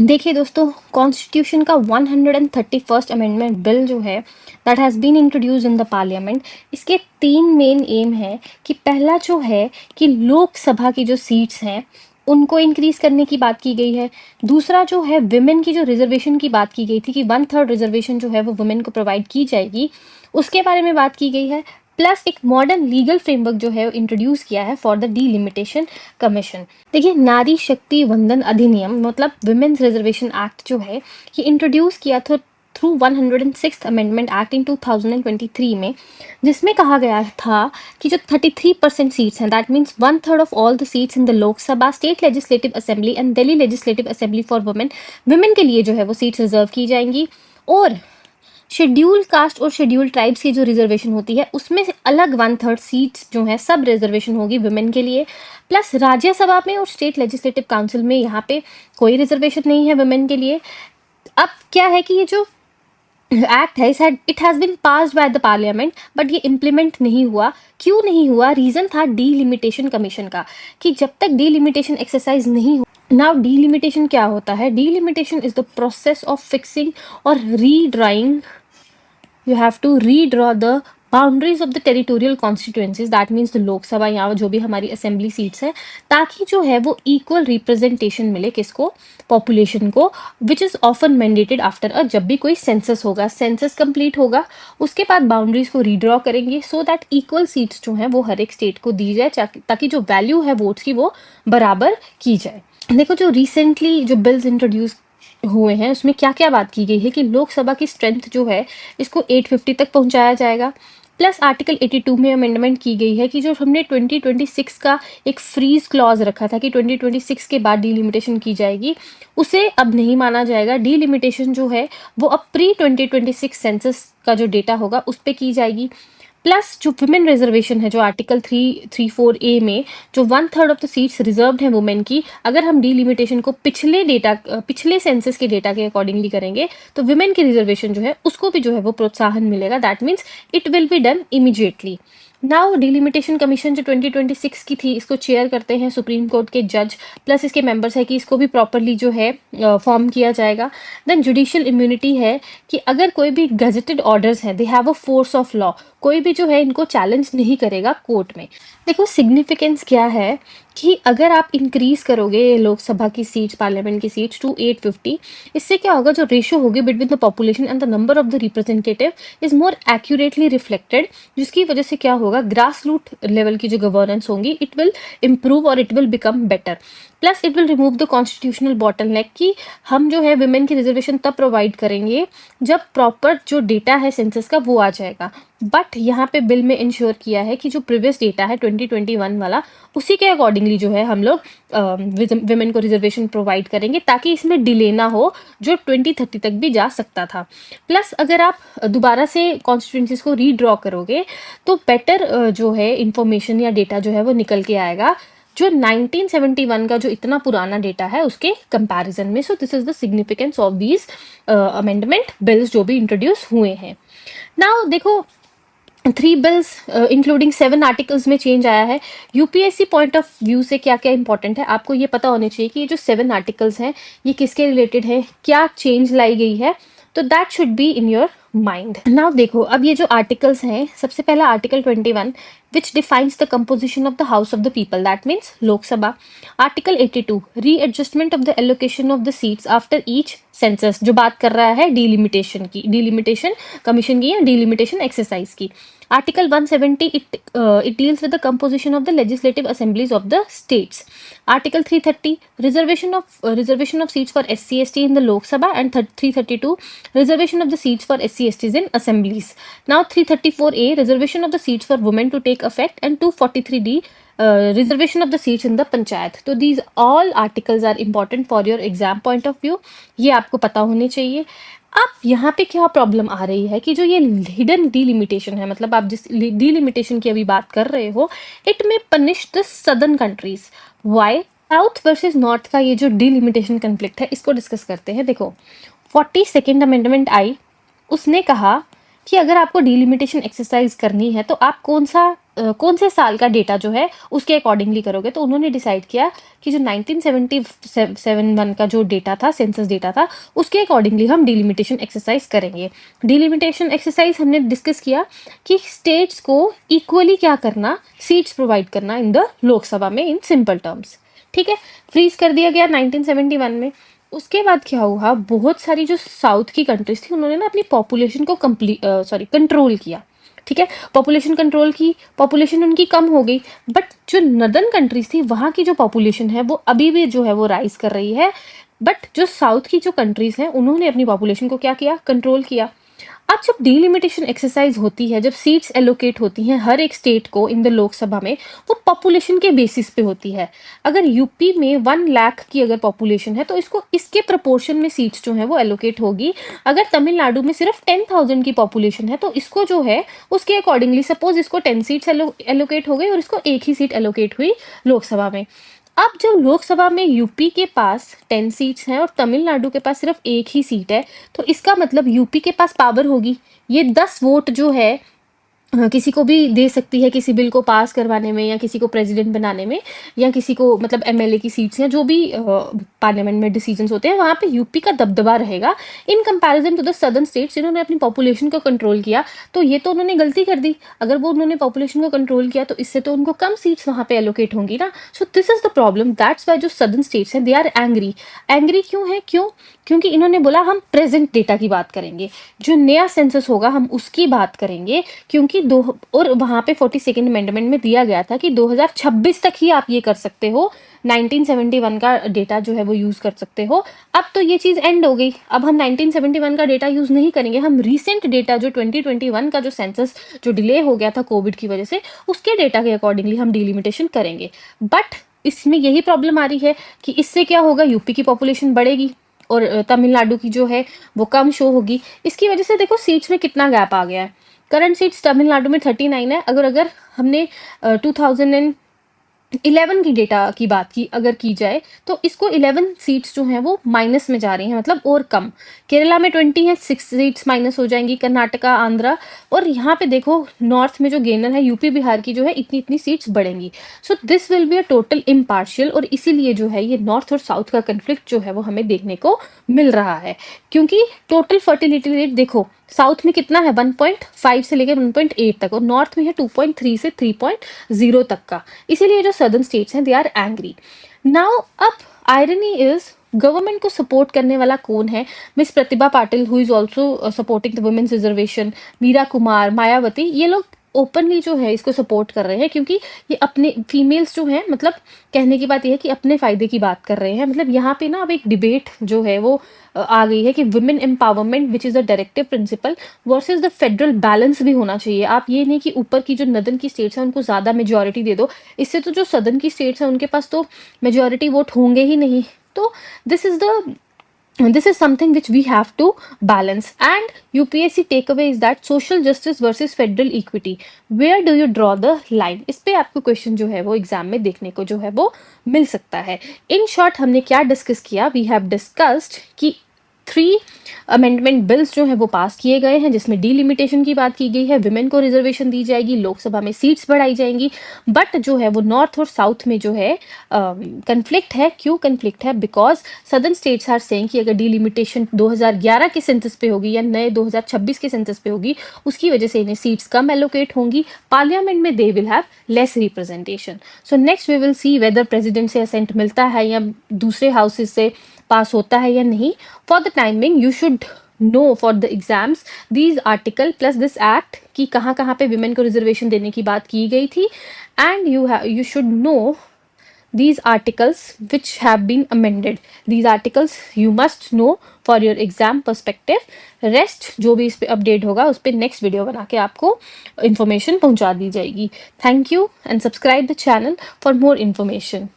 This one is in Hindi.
देखिए दोस्तों, कॉन्स्टिट्यूशन का 131st अमेंडमेंट बिल जो है that has been introduce in the parliament, इसके 3 मेन एम है कि पहला जो है कि लोकसभा की जो सीट्स हैं उनको इंक्रीज करने की बात की गई है। दूसरा जो है विमेन की जो रिजर्वेशन की बात की गई थी कि 1/3 रिजर्वेशन जो है वो वुमेन को प्रोवाइड की जाएगी, उसके बारे में बात की गई है। प्लस एक मॉडर्न लीगल फ्रेमवर्क जो है इंट्रोड्यूस किया है फॉर द डीलिमिटेशन कमीशन। देखिए, नारी शक्ति वंदन अधिनियम मतलब विमेन्स रिजर्वेशन एक्ट जो है ये इंट्रोड्यूस किया था through 106th amendment act in 2023 में, जिसमें कहा गया था कि जो 33% सीट्स हैं, that means 1/3 of all the seats in the Lok Sabha, state legislative assembly and Delhi legislative assembly for women, women के लिए जो है वो सीट्स रिजर्व की जाएंगी। और शेड्यूल कास्ट और शेड्यूल ट्राइब्स की जो रिजर्वेशन होती है उसमें से अलग 1/3 सीट्स जो है सब रिजर्वेशन होगी वुमेन के लिए। प्लस राज्यसभा में और स्टेट लेजिस्लेटिव काउंसिल में यहाँ पे कोई रिजर्वेशन नहीं है वुमेन के लिए। अब क्या है कि ये जो एक्ट है it has been passed by the parliament, but ये इम्प्लीमेंट नहीं हुआ। क्यों नहीं हुआ? रीज़न था डीलिमिटेशन कमीशन का, कि जब तक डीलिमिटेशन एक्सरसाइज नहीं हो। नाउ डीलिमिटेशन क्या होता है? Delimitation is the process of fixing और रीड्राइंग, you have to redraw the boundaries of the territorial constituencies, that means the Lok Sabha या जो भी हमारी असेंबली सीट्स हैं, ताकि जो है वो इक्वल रिप्रेजेंटेशन मिले किसको? पॉपुलेशन को, which is often mandated after जब भी कोई सेंसस होगा, सेंसस कंप्लीट होगा उसके बाद बाउंड्रीज को रीड्रॉ करेंगे सो दैट इक्वल सीट्स जो हैं वो हर एक स्टेट को दी जाए, ताकि जो वैल्यू है वोट्स की वो बराबर की जाए। देखो, जो रिसेंटली जो बिल्स इंट्रोड्यूस हुए हैं उसमें क्या क्या बात की गई है कि लोकसभा की स्ट्रेंथ जो है इसको 850 तक पहुंचाया जाएगा। प्लस आर्टिकल 82 में अमेंडमेंट की गई है कि जो हमने 2026 का एक फ्रीज क्लॉज रखा था कि 2026 के बाद डीलिमिटेशन की जाएगी, उसे अब नहीं माना जाएगा। डीलिमिटेशन जो है वो अब प्री 2026 सेंसस का जो डेटा होगा उस पर की जाएगी। प्लस जो वुमेन रिजर्वेशन है, जो आर्टिकल 334A में जो 1/3 ऑफ द सीट्स रिजर्व्ड हैं वुमेन की, अगर हम डीलिमिटेशन को पिछले सेंसस के डेटा के अकॉर्डिंगली करेंगे तो वुमेन की रिजर्वेशन जो है उसको भी जो है वो प्रोत्साहन मिलेगा। That means it will be done immediately. Now delimitation commission जो 2026 की थी, इसको चेयर करते हैं सुप्रीम कोर्ट के जज, प्लस इसके मेंबर्स है कि इसको भी प्रॉपरली जो है फॉर्म किया जाएगा। देन जुडिशियल इम्यूनिटी है कि अगर कोई भी गजेटेड ऑर्डर्स हैं, they have a force of law, कोई भी जो है इनको चैलेंज नहीं करेगा कोर्ट में। देखो, सिग्निफिकेंस क्या है कि अगर आप इंक्रीज करोगे लोकसभा की सीट्स, पार्लियामेंट की सीट्स टू 850, इससे क्या होगा? जो रेशो होगी between the population and the number of the representative is more accurately reflected, जिसकी वजह से क्या होगा? ग्रास रूट लेवल की जो गवर्नेंस होंगी इट विल इम्प्रूव और it will become better. Plus it will remove the constitutional bottleneck कि हम जो है विमेन की रिजर्वेशन तब प्रोवाइड करेंगे जब प्रॉपर जो डेटा है सेंसस का वो आ जाएगा। बट यहाँ पे बिल में इंश्योर किया है कि जो प्रीवियस डेटा है 2021 वाला, उसी के अकॉर्डिंगली जो है हम लोग विमेन को रिजर्वेशन प्रोवाइड करेंगे, ताकि इसमें डिले ना हो जो 2030 तक भी जा सकता था। प्लस अगर आप दोबारा से कॉन्स्टिट्यूंसीज को रीड्रॉ करोगे तो बेटर जो है इंफॉर्मेशन या डेटा जो है वो निकल के आएगा जो 1971 का जो इतना पुराना डेटा है उसके कंपैरिजन में। So this is the significance of these amendment bills जो भी इंट्रोड्यूस हुए हैं। नाउ देखो, 3 बिल्स इंक्लूडिंग 7 आर्टिकल्स में चेंज आया है। यूपीएससी पॉइंट ऑफ व्यू से क्या क्या इंपॉर्टेंट है आपको ये पता होने चाहिए कि ये जो 7 आर्टिकल्स हैं ये किसके रिलेटेड है, क्या चेंज लाई गई है, तो that should be in your mind. Now देखो, अब ये जो आर्टिकल्स हैं, सबसे पहला article 21 which defines the composition of the House of the People, that means Lok Sabha. Article 82 readjustment of the allocation of the seats after each census, जो बात कर रहा है डिलिमिटेशन की, डिलिमिटेशन कमीशन की या डिलिमिटेशन एक्सरसाइज की। Article 170 it deals with the composition of the legislative assemblies of the states. Article 330 reservation of seats for SC/ST in the Lok Sabha, and 332 reservation of the seats for SC/STs in assemblies. Now 334A reservation of the seats for women to take effect, and 243D reservation of the seats in the panchayat. तो these all articles are important for your exam point of view, ये आपको पता होने चाहिए। अब यहाँ पे क्या प्रॉब्लम आ रही है कि जो ये हिडन डीलिमिटेशन है, मतलब आप जिस डीलिमिटेशन की अभी बात कर रहे हो, इट में punish the southern countries. Why? South versus north का ये जो डीलिमिटेशन कन्फ्लिक्ट है इसको डिस्कस करते हैं। देखो, 42nd अमेंडमेंट आई, उसने कहा कि अगर आपको डीलिमिटेशन एक्सरसाइज करनी है तो आप कौन सा कौन से साल का डेटा जो है उसके अकॉर्डिंगली करोगे। तो उन्होंने डिसाइड किया कि जो 1977 का जो डेटा था, सेंसस डेटा था, उसके अकॉर्डिंगली हम डिलिमिटेशन एक्सरसाइज करेंगे। डिलिमिटेशन एक्सरसाइज हमने डिस्कस किया कि स्टेट्स को इक्वली क्या करना, सीट्स प्रोवाइड करना इन द लोकसभा में, इन सिंपल टर्म्स। ठीक है, फ्रीज कर दिया गया 1971 में। उसके बाद क्या हुआ, बहुत सारी जो साउथ की कंट्रीज थी उन्होंने ना अपनी पॉपुलेशन को कंट्रोल किया। ठीक है, पॉपुलेशन कंट्रोल की, पॉपुलेशन उनकी कम हो गई। बट जो नदर्न कंट्रीज थी वहाँ की जो पॉपुलेशन है वो अभी भी जो है वो राइज कर रही है। बट जो साउथ की जो कंट्रीज हैं उन्होंने अपनी पॉपुलेशन को क्या किया, कंट्रोल किया। अब जब डिलिमिटेशन एक्सरसाइज होती है, जब सीट्स एलोकेट होती हैं हर एक स्टेट को इन द लोकसभा में, वो पॉपुलेशन के बेसिस पे होती है। अगर यूपी में 1 लाख की अगर पॉपुलेशन है तो इसको इसके प्रपोर्शन में सीट्स जो है वो एलोकेट होगी। अगर तमिलनाडु में सिर्फ 10,000 की पॉपुलेशन है तो इसको जो है उसके अकॉर्डिंगली, सपोज इसको 10 सीट्स एलोकेट हो गई और इसको एक ही सीट एलोकेट हुई लोकसभा में। अब जब लोकसभा में यूपी के पास 10 सीट्स हैं और तमिलनाडु के पास सिर्फ एक ही सीट है, तो इसका मतलब यूपी के पास पावर होगी, ये 10 वोट जो है किसी को भी दे सकती है किसी बिल को पास करवाने में, या किसी को प्रेसिडेंट बनाने में, या किसी को मतलब एमएलए की सीट्स, या जो भी पार्लियामेंट में डिसीजंस होते हैं वहाँ पे यूपी का दबदबा रहेगा in comparison to the southern states जिन्होंने अपनी पॉपुलेशन को कंट्रोल किया। तो ये तो उन्होंने गलती कर दी, अगर वो उन्होंने पॉपुलेशन को कंट्रोल किया तो इससे तो उनको कम सीट्स वहाँ पे एलोकेट होंगी ना। So this is the problem, that's why जो सदर्न स्टेट्स हैं दे आर एंग्री। एंग्री क्यों है, क्योंकि इन्होंने बोला हम प्रेजेंट डेटा की बात करेंगे, जो नया सेंसस होगा हम उसकी बात करेंगे, क्योंकि और वहां पे 42nd अमेंडमेंट में दिया गया था कि 2026 तक ही आप ये कर सकते हो, 1971 का डेटा जो है वो यूज कर सकते हो। अब तो ये चीज एंड हो गई, अब हम 1971 का डेटा यूज नहीं करेंगे, हम रिसेंट डेटा जो 2021 का जो सेंसस जो डिले हो गया था कोविड की वजह से, उसके डेटा के अकॉर्डिंगली हम डिलिमिटेशन करेंगे। बट इसमें यही प्रॉब्लम आ रही है कि इससे क्या होगा, यूपी की पॉपुलेशन बढ़ेगी और तमिलनाडु की जो है वो कम शो होगी। इसकी वजह से देखो सीट्स में कितना गैप आ गया है। करंट सीट्स तमिलनाडु में 39 है। अगर हमने 2011 की डेटा की बात की अगर की जाए तो इसको 11 सीट्स जो हैं वो माइनस में जा रही हैं, मतलब और कम। केरला में 20 है, 6 सीट्स माइनस हो जाएंगी, कर्नाटका, आंध्रा, और यहाँ पे देखो नॉर्थ में जो गेनर है यूपी बिहार की जो है इतनी इतनी सीट्स बढ़ेंगी। So this will be a total impartial, और इसीलिए जो है ये नॉर्थ और साउथ का कंफ्लिक्ट जो है वो हमें देखने को मिल रहा है। क्योंकि टोटल फर्टिलिटी रेट देखो साउथ में कितना है, 1.5 से लेकर 1.8 तक, और नॉर्थ में है 2.3 से 3.0 तक का। इसीलिए जो सदर्न स्टेट्स हैं दे आर एंग्री नाउ। अब आयरनी इज गवर्नमेंट को सपोर्ट करने वाला कौन है, Miss Pratibha Patil who is also supporting the women's reservation, Meera Kumar, Mayawati, ये लोग ओपनली जो है इसको सपोर्ट कर रहे हैं, क्योंकि ये अपने फीमेल्स जो हैं, मतलब कहने की बात यह है कि अपने फायदे की बात कर रहे हैं। मतलब यहाँ पे ना अब एक डिबेट जो है वो आ गई है कि women empowerment which is the directive principle versus the federal balance भी होना चाहिए। आप ये नहीं कि ऊपर की जो नदन की स्टेट्स हैं उनको ज्यादा मेजोरिटी दे दो, इससे तो जो सदन की स्टेट्स हैं उनके पास तो मेजोरिटी वोट होंगे ही नहीं। तो this is something which we have to balance, and UPSC takeaway is that social justice versus federal equity, where do you draw the line? इस पे आपको क्वेश्चन जो है वो एग्जाम में देखने को जो है वो मिल सकता है। इन शॉर्ट हमने क्या डिस्कस किया, वी हैव डिस्कस्ड कि 3 अमेंडमेंट बिल्स जो है वो पास किए गए हैं, जिसमें डिलिमिटेशन की बात की गई है, विमेन को रिजर्वेशन दी जाएगी, लोकसभा में सीट्स बढ़ाई जाएंगी। बट जो है वो नॉर्थ और साउथ में जो है कंफ्लिक्ट है। क्यों कंफ्लिक्ट है? Because southern states are saying कि अगर डिलिमिटेशन 2011 के सेंसस पे होगी या नए 2026 के सेंसस पे होगी, उसकी वजह से इन्हें सीट्स कम एलोकेट होंगी, पार्लियामेंट में they will have less representation. So next we will see whether president से असेंट मिलता है या दूसरे हाउसेस से पास होता है या नहीं। For the timing you should know for the exams these article plus this act कि कहाँ कहाँ पे विमेन को रिजर्वेशन देने की बात की गई थी, and you should know these articles which have been amended. These articles you must know for your exam perspective. Rest जो भी इस पे अपडेट होगा उस पे नेक्स्ट वीडियो बना के आपको इंफॉर्मेशन पहुंचा दी जाएगी। Thank you and subscribe the channel for more information.